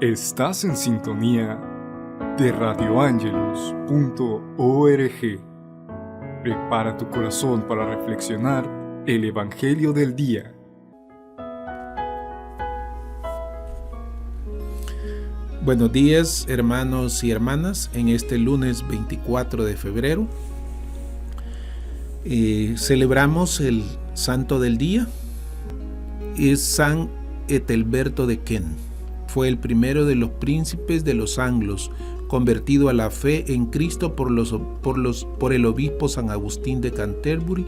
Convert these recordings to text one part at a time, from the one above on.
Estás en sintonía de radioangelus.org. Prepara tu corazón para reflexionar el Evangelio del día. Buenos días, hermanos y hermanas. En este lunes 24 de febrero celebramos el santo del día. Es San Ethelberto de Kent. Fue el primero de los príncipes de los anglos, convertido a la fe en Cristo por el obispo San Agustín de Canterbury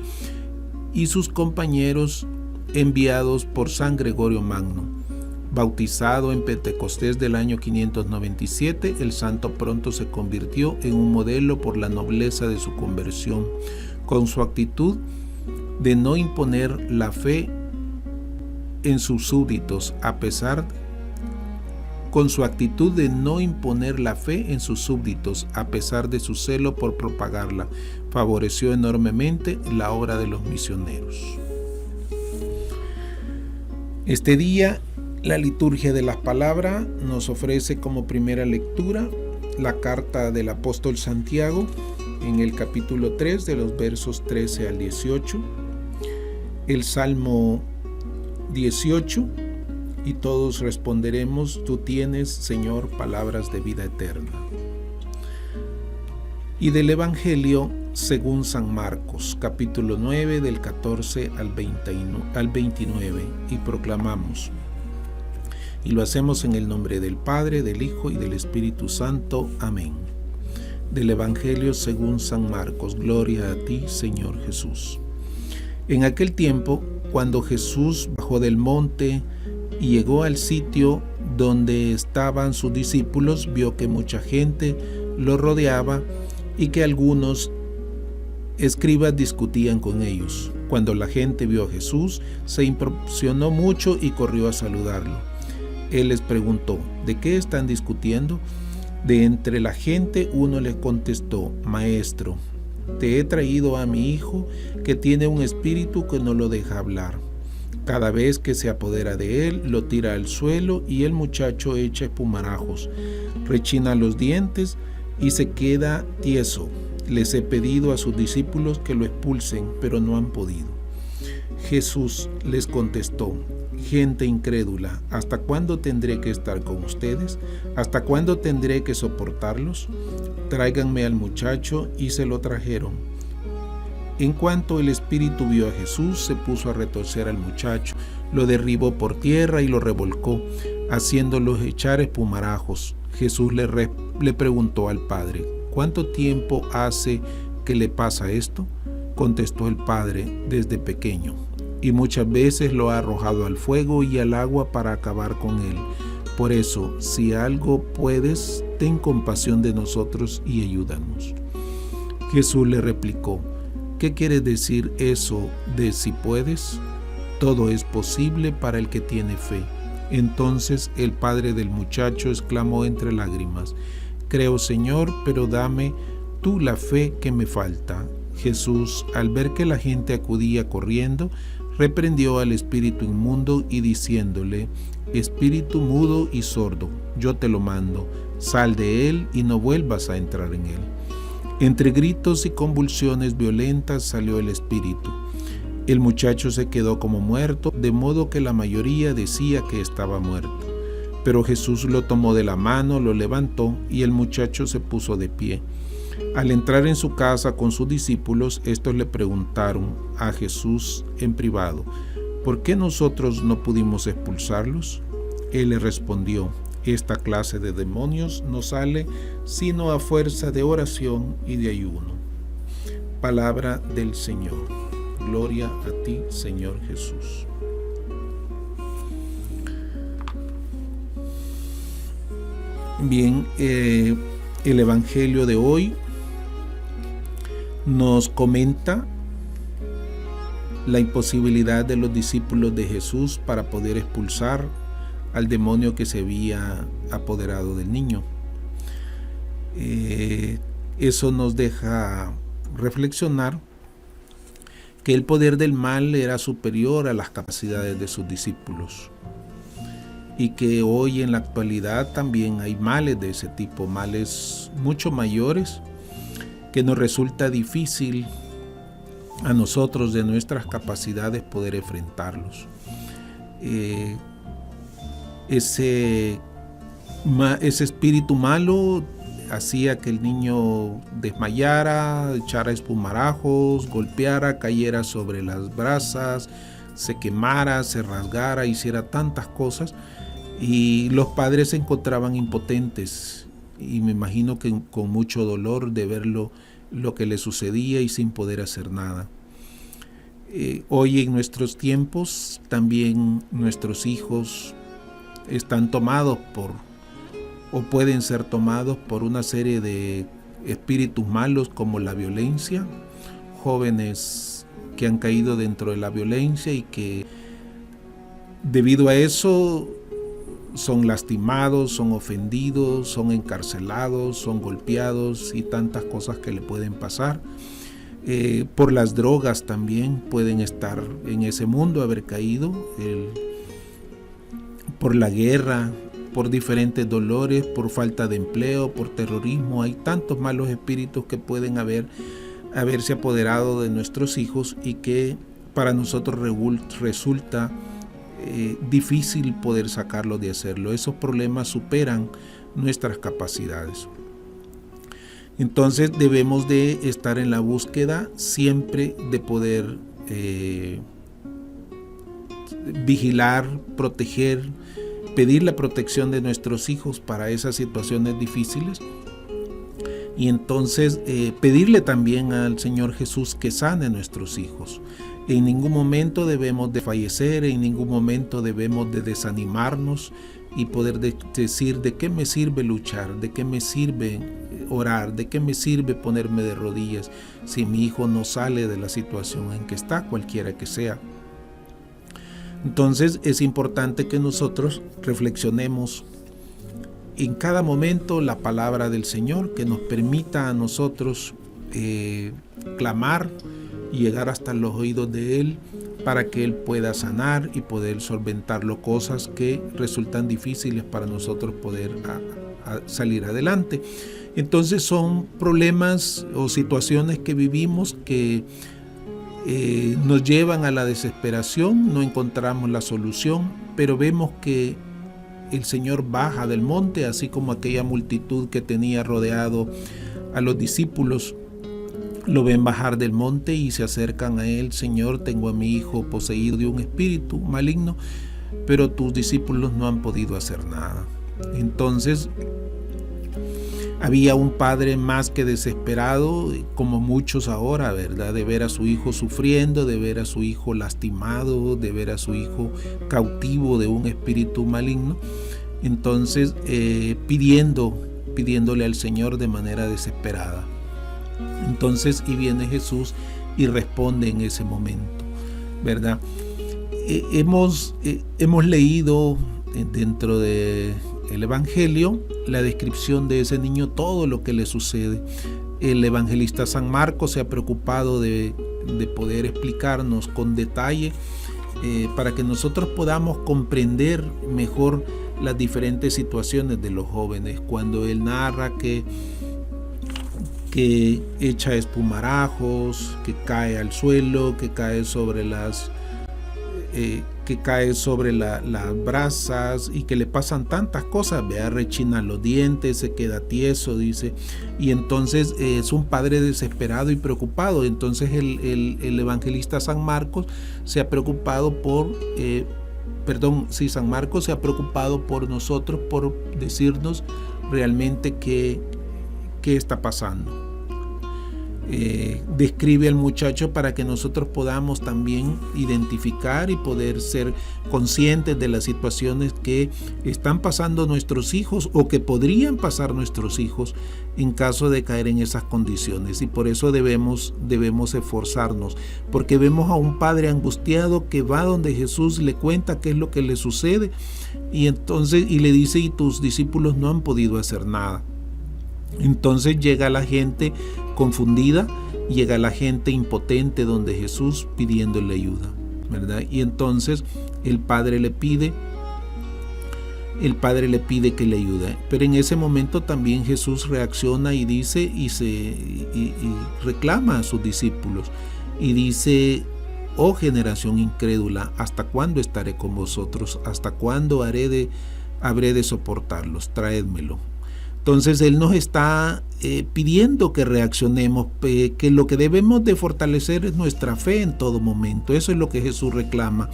y sus compañeros enviados por San Gregorio Magno. Bautizado en Pentecostés del año 597, el santo pronto se convirtió en un modelo por la nobleza de su conversión, con su actitud de no imponer la fe en sus súbditos, a pesar de su celo por propagarla. Favoreció enormemente la obra de los misioneros. Este día, la liturgia de la palabra nos ofrece como primera lectura la carta del apóstol Santiago en el capítulo 3 de los versos 13 al 18, el Salmo 18, y todos responderemos: Tú tienes, Señor, palabras de vida eterna. Y del Evangelio según San Marcos, capítulo 9, del 14 al 29, y proclamamos: Y lo hacemos en el nombre del Padre, del Hijo y del Espíritu Santo. Amén. Del Evangelio según San Marcos. Gloria a ti, Señor Jesús. En aquel tiempo, cuando Jesús bajó del monte y llegó al sitio donde estaban sus discípulos, vio que mucha gente lo rodeaba y que algunos escribas discutían con ellos. Cuando la gente vio a Jesús, se impresionó mucho y corrió a saludarlo. Él les preguntó: ¿de qué están discutiendo? De entre la gente uno les contestó: Maestro, te he traído a mi hijo, que tiene un espíritu que no lo deja hablar. Cada vez que se apodera de él, lo tira al suelo y el muchacho echa espumarajos, rechina los dientes y se queda tieso. Les he pedido a sus discípulos que lo expulsen, pero no han podido. Jesús les contestó: Gente incrédula, ¿hasta cuándo tendré que estar con ustedes? ¿Hasta cuándo tendré que soportarlos? Tráiganme al muchacho. Y se lo trajeron. En cuanto el espíritu vio a Jesús, se puso a retorcer al muchacho, lo derribó por tierra y lo revolcó, haciéndolo echar espumarajos. Jesús le preguntó al padre: ¿Cuánto tiempo hace que le pasa esto? Contestó el padre: Desde pequeño, y muchas veces lo ha arrojado al fuego y al agua para acabar con él. Por eso, si algo puedes, ten compasión de nosotros y ayúdanos. Jesús le replicó: ¿Qué quiere decir eso de si puedes? Todo es posible para el que tiene fe. Entonces el padre del muchacho exclamó entre lágrimas: Creo, Señor, pero dame tú la fe que me falta. Jesús, al ver que la gente acudía corriendo, reprendió al espíritu inmundo y diciéndole: Espíritu mudo y sordo, yo te lo mando, sal de él y no vuelvas a entrar en él. Entre gritos y convulsiones violentas salió el espíritu. El muchacho se quedó como muerto, de modo que la mayoría decía que estaba muerto. Pero Jesús lo tomó de la mano, lo levantó y el muchacho se puso de pie. Al entrar en su casa con sus discípulos, estos le preguntaron a Jesús en privado: ¿Por qué nosotros no pudimos expulsarlos? Él le respondió: Esta clase de demonios no sale sino a fuerza de oración y de ayuno. Palabra del Señor. Gloria a ti, Señor Jesús. Bien, el Evangelio de hoy nos comenta la imposibilidad de los discípulos de Jesús para poder expulsar al demonio que se había apoderado del niño. Eso nos deja reflexionar que el poder del mal era superior a las capacidades de sus discípulos. y que hoy en la actualidad también hay males de ese tipo, males mucho mayores, que nos resulta difícil a nosotros de nuestras capacidades poder enfrentarlos. Ese espíritu malo hacía que el niño desmayara, echara espumarajos, golpeara, cayera sobre las brasas, se quemara, se rasgara, hiciera tantas cosas, y los padres se encontraban impotentes, y me imagino que con mucho dolor de ver lo que le sucedía y sin poder hacer nada. Hoy en nuestros tiempos también nuestros hijos están tomados o pueden ser tomados por una serie de espíritus malos como la violencia, jóvenes que han caído dentro de la violencia y que debido a eso son lastimados, son ofendidos, son encarcelados, son golpeados y tantas cosas que le pueden pasar. Por las drogas también pueden estar en ese mundo, haber caído, por la guerra, por diferentes dolores, por falta de empleo, por terrorismo. Hay tantos malos espíritus que pueden haberse apoderado de nuestros hijos y que para nosotros resulta difícil poder sacarlos de hacerlo. Esos problemas superan nuestras capacidades. Entonces debemos de estar en la búsqueda siempre de poder vigilar, proteger, pedir la protección de nuestros hijos para esas situaciones difíciles, y entonces pedirle también al Señor Jesús que sane a nuestros hijos. En ningún momento debemos de fallecer, en ningún momento debemos de desanimarnos y poder decir: ¿de qué me sirve luchar? ¿De qué me sirve orar? ¿De qué me sirve ponerme de rodillas si mi hijo no sale de la situación en que está, cualquiera que sea? Entonces es importante que nosotros reflexionemos en cada momento la palabra del Señor, que nos permita a nosotros clamar y llegar hasta los oídos de Él para que Él pueda sanar y poder solventarlo, cosas que resultan difíciles para nosotros poder salir adelante. Entonces son problemas o situaciones que vivimos que nos llevan a la desesperación, no encontramos la solución, pero vemos que el Señor baja del monte, así como aquella multitud que tenía rodeado a los discípulos. Lo ven bajar del monte y se acercan a Él: Señor, tengo a mi hijo poseído de un espíritu maligno, pero tus discípulos no han podido hacer nada. Entonces había un padre más que desesperado, como muchos ahora, ¿verdad? De ver a su hijo sufriendo, de ver a su hijo lastimado, de ver a su hijo cautivo de un espíritu maligno. Entonces pidiéndole al Señor de manera desesperada. Entonces, y viene Jesús y responde en ese momento, ¿verdad? Hemos leído dentro del Evangelio la descripción de ese niño, todo lo que le sucede. El evangelista San Marcos se ha preocupado de poder explicarnos con detalle para que nosotros podamos comprender mejor las diferentes situaciones de los jóvenes. Cuando él narra que echa espumarajos, que cae al suelo, que cae sobre las brasas y que le pasan tantas cosas, rechina los dientes, se queda tieso, dice, y entonces es un padre desesperado y preocupado. Entonces el evangelista San Marcos se ha preocupado San Marcos se ha preocupado por nosotros, por decirnos realmente qué está pasando. Describe al muchacho para que nosotros podamos también identificar y poder ser conscientes de las situaciones que están pasando nuestros hijos o que podrían pasar nuestros hijos en caso de caer en esas condiciones. Y por eso debemos esforzarnos, porque vemos a un padre angustiado que va donde Jesús le cuenta qué es lo que le sucede, y le dice: y tus discípulos no han podido hacer nada. Entonces llega la gente confundida, llega la gente impotente donde Jesús pidiéndole ayuda, ¿verdad? Y entonces el padre le pide el Padre le pide que le ayude. Pero en ese momento también Jesús reacciona y dice y reclama a sus discípulos y dice: oh generación incrédula, ¿hasta cuándo estaré con vosotros? ¿Hasta cuándo habré de soportarlos? Traédmelo. Entonces Él nos está pidiendo que reaccionemos, que lo que debemos de fortalecer es nuestra fe en todo momento. Eso es lo que Jesús reclama.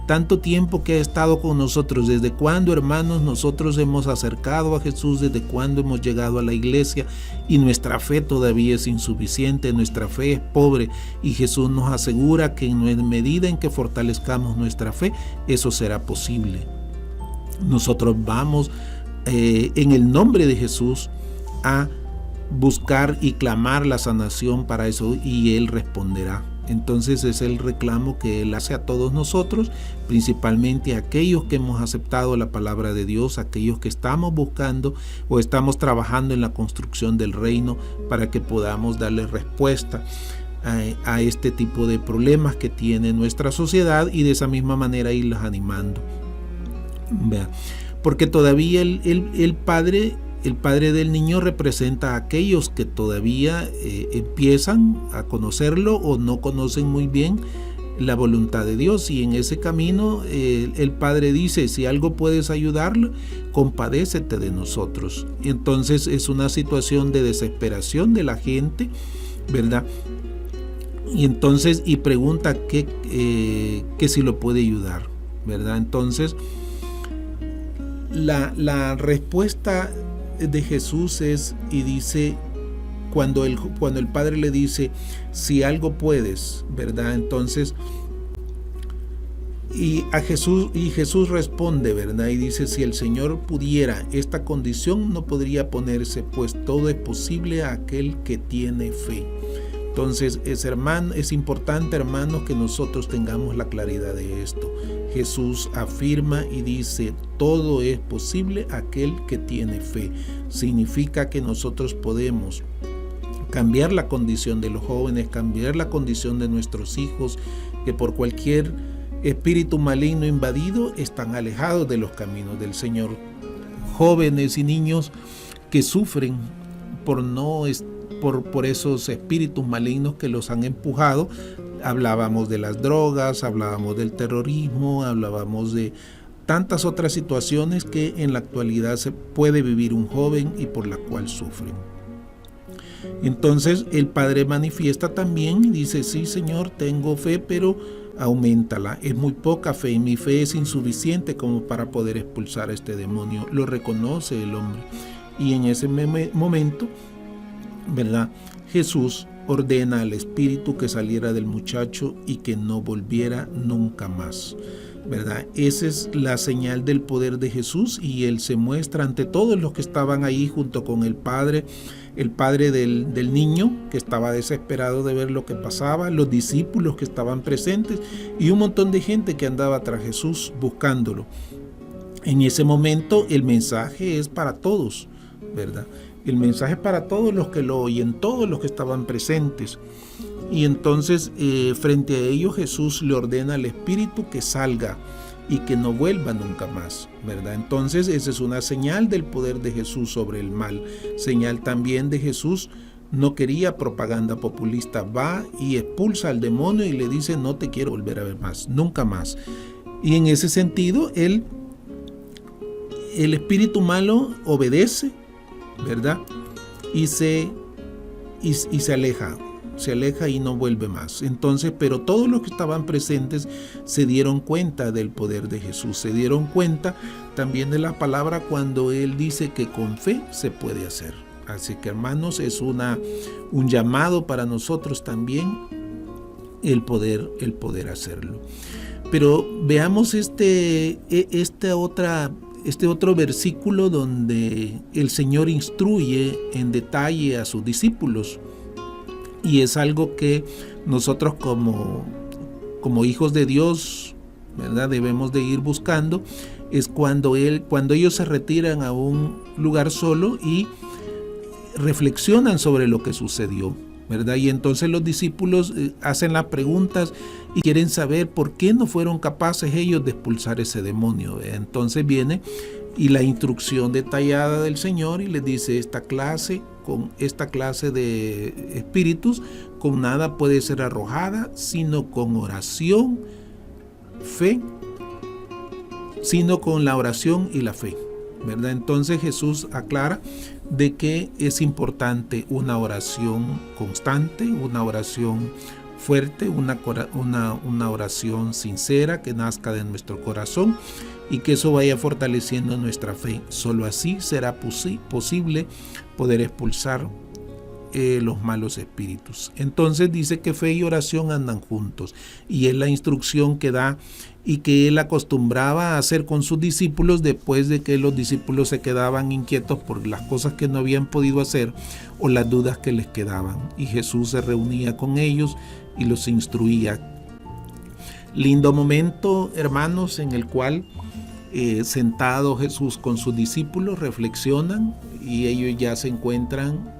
Tanto tiempo que ha estado con nosotros, ¿desde cuándo, hermanos, nosotros hemos acercado a Jesús? ¿Desde cuándo hemos llegado a la iglesia? Y nuestra fe todavía es insuficiente, nuestra fe es pobre, y Jesús nos asegura que en medida en que fortalezcamos nuestra fe, eso será posible. Nosotros vamos en el nombre de Jesús a buscar y clamar la sanación para eso, y Él responderá. Entonces es el reclamo que Él hace a todos nosotros, principalmente a aquellos que hemos aceptado la palabra de Dios, aquellos que estamos buscando o estamos trabajando en la construcción del reino, para que podamos darle respuesta a este tipo de problemas que tiene nuestra sociedad, y de esa misma manera irlos animando. Porque todavía el Padre del niño representa a aquellos que todavía empiezan a conocerlo o no conocen muy bien la voluntad de Dios, y en ese camino el Padre dice: si algo puedes ayudarlo, compadécete de nosotros. Y entonces es una situación de desesperación de la gente, ¿verdad? Y entonces pregunta que si lo puede ayudar, ¿verdad? Entonces la respuesta de Jesús es, y dice, cuando el Padre le dice: si algo puedes, ¿verdad? Entonces Jesús responde, ¿verdad? Y dice: si el Señor pudiera, esta condición no podría ponerse, pues todo es posible a aquel que tiene fe. Entonces es importante, hermanos, que nosotros tengamos la claridad de esto. Jesús afirma y dice: todo es posible a aquel que tiene fe. Significa que nosotros podemos cambiar la condición de los jóvenes, cambiar la condición de nuestros hijos, que por cualquier espíritu maligno invadido están alejados de los caminos del Señor. Jóvenes y niños que sufren por esos espíritus malignos que los han empujado. Hablábamos de las drogas, hablábamos del terrorismo, hablábamos de tantas otras situaciones que en la actualidad se puede vivir un joven y por la cual sufren. Entonces el Padre manifiesta también y dice: sí, Señor, tengo fe, pero auméntala. Es muy poca fe y mi fe es insuficiente como para poder expulsar a este demonio. Lo reconoce el hombre. Y en ese momento, ¿verdad?, Jesús ordena al espíritu que saliera del muchacho y que no volviera nunca más, ¿verdad? Esa es la señal del poder de Jesús, y Él se muestra ante todos los que estaban ahí junto con el padre del niño, que estaba desesperado de ver lo que pasaba, los discípulos que estaban presentes y un montón de gente que andaba tras Jesús buscándolo. En ese momento el mensaje es para todos, ¿verdad? El mensaje es para todos los que lo oyen, todos los que estaban presentes. Y entonces frente a ellos Jesús le ordena al espíritu que salga y que no vuelva nunca más, ¿verdad? Entonces esa es una señal del poder de Jesús sobre el mal. Señal también de Jesús, no quería propaganda populista, va y expulsa al demonio y le dice: no te quiero volver a ver más, nunca más. Y en ese sentido el espíritu malo obedece, ¿verdad? Y se aleja y no vuelve más. Entonces, pero todos los que estaban presentes se dieron cuenta del poder de Jesús, se dieron cuenta también de la palabra cuando Él dice que con fe se puede hacer. Así que, hermanos, es un llamado para nosotros también el poder hacerlo. Pero veamos este otro versículo donde el Señor instruye en detalle a sus discípulos, y es algo que nosotros como hijos de Dios, ¿verdad?, debemos de ir buscando. Es cuando ellos se retiran a un lugar solo y reflexionan sobre lo que sucedió, ¿verdad? Y entonces los discípulos hacen las preguntas y quieren saber por qué no fueron capaces ellos de expulsar ese demonio. Entonces viene y la instrucción detallada del Señor, y les dice: con esta clase de espíritus, con nada puede ser arrojada, sino con oración, fe, sino con la oración y la fe, ¿verdad? Entonces Jesús aclara de que es importante una oración constante, una oración fuerte, una oración sincera que nazca de nuestro corazón y que eso vaya fortaleciendo nuestra fe. Solo así será posible poder expulsar los malos espíritus. Entonces dice que fe y oración andan juntos, y es la instrucción que da y que él acostumbraba a hacer con sus discípulos después de que los discípulos se quedaban inquietos por las cosas que no habían podido hacer o las dudas que les quedaban, y Jesús se reunía con ellos y los instruía. Lindo momento, hermanos, en el cual sentado Jesús con sus discípulos reflexionan, y ellos ya se encuentran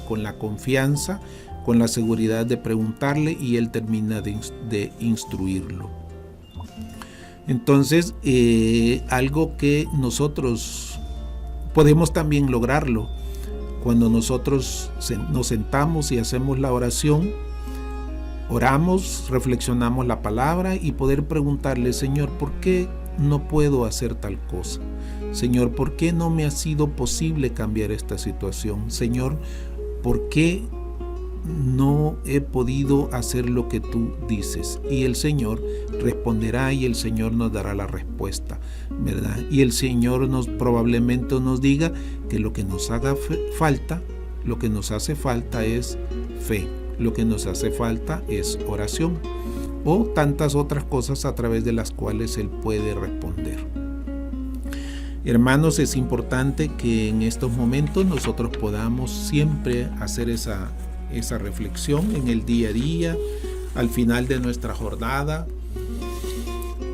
con la confianza, con la seguridad de preguntarle, y él termina de instruirlo. Entonces, algo que nosotros podemos también lograrlo cuando nosotros nos sentamos y hacemos la oración, oramos, reflexionamos la palabra y poder preguntarle: Señor, ¿por qué no puedo hacer tal cosa? Señor, ¿por qué no me ha sido posible cambiar esta situación? Señor, ¿por qué no he podido hacer lo que tú dices? Y el Señor responderá, y el Señor nos dará la respuesta, ¿verdad? Y el Señor probablemente nos diga que lo que nos haga falta, lo que nos hace falta es fe, lo que nos hace falta es oración, o tantas otras cosas a través de las cuales Él puede responder. Hermanos, es importante que en estos momentos nosotros podamos siempre hacer esa reflexión en el día a día, al final de nuestra jornada,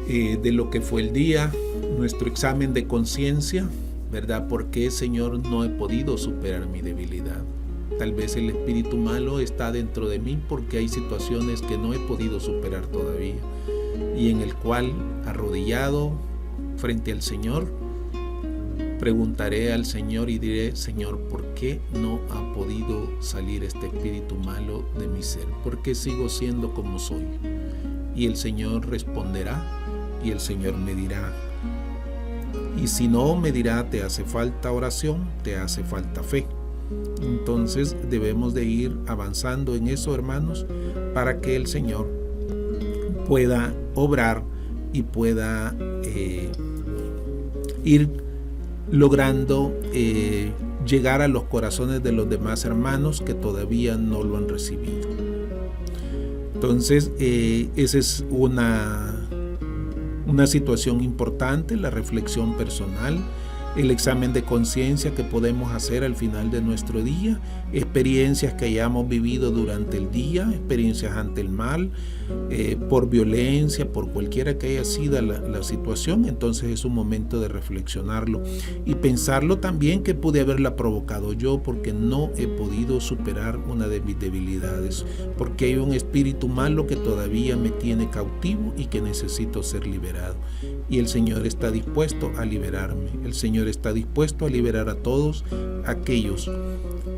de lo que fue el día, nuestro examen de conciencia, ¿verdad? ¿Por qué, Señor, no he podido superar mi debilidad? Tal vez el espíritu malo está dentro de mí porque hay situaciones que no he podido superar todavía, y en el cual, arrodillado frente al Señor, preguntaré al Señor y diré: Señor, ¿por qué no ha podido salir este espíritu malo de mi ser? ¿Por qué sigo siendo como soy? Y el Señor responderá, y el Señor me dirá. Y si no, me dirá: te hace falta oración, te hace falta fe. Entonces debemos de ir avanzando en eso, hermanos, para que el Señor pueda obrar y pueda ir logrando llegar a los corazones de los demás hermanos que todavía no lo han recibido. Entonces, esa es una situación importante, la reflexión personal, el examen de conciencia que podemos hacer al final de nuestro día, experiencias que hayamos vivido durante el día, experiencias ante el mal, por violencia, por cualquiera que haya sido la situación. Entonces es un momento de reflexionarlo y pensarlo también, que pude haberla provocado yo porque no he podido superar una de mis debilidades, porque hay un espíritu malo que todavía me tiene cautivo y que necesito ser liberado. Y el Señor está dispuesto a liberarme. El Señor está dispuesto a liberar a todos aquellos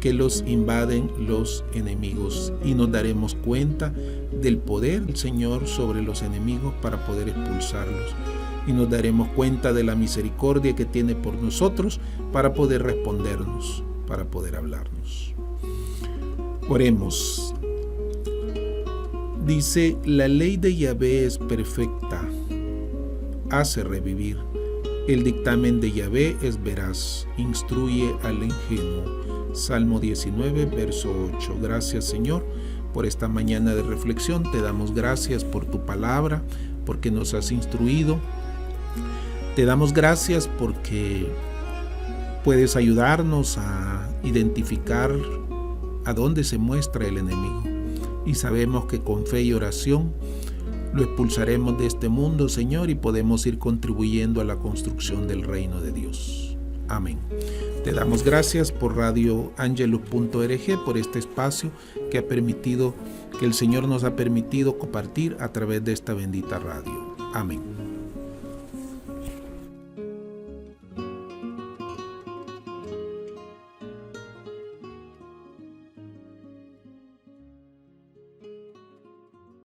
que los invaden los enemigos, y nos daremos cuenta del poder del Señor sobre los enemigos para poder expulsarlos, y nos daremos cuenta de la misericordia que tiene por nosotros para poder respondernos, para poder hablarnos. Oremos. Dice: la ley de Yahvé es perfecta, hace revivir. El dictamen de Yahvé es veraz, instruye al ingenuo. Salmo 19, verso 8. Gracias, Señor, por esta mañana de reflexión. Te damos gracias por tu palabra, porque nos has instruido. Te damos gracias porque puedes ayudarnos a identificar a dónde se muestra el enemigo. Y sabemos que con fe y oración lo expulsaremos de este mundo, Señor, y podemos ir contribuyendo a la construcción del reino de Dios. Amén. Te damos gracias por radioangelus.org, por este espacio que el Señor nos ha permitido compartir a través de esta bendita radio. Amén.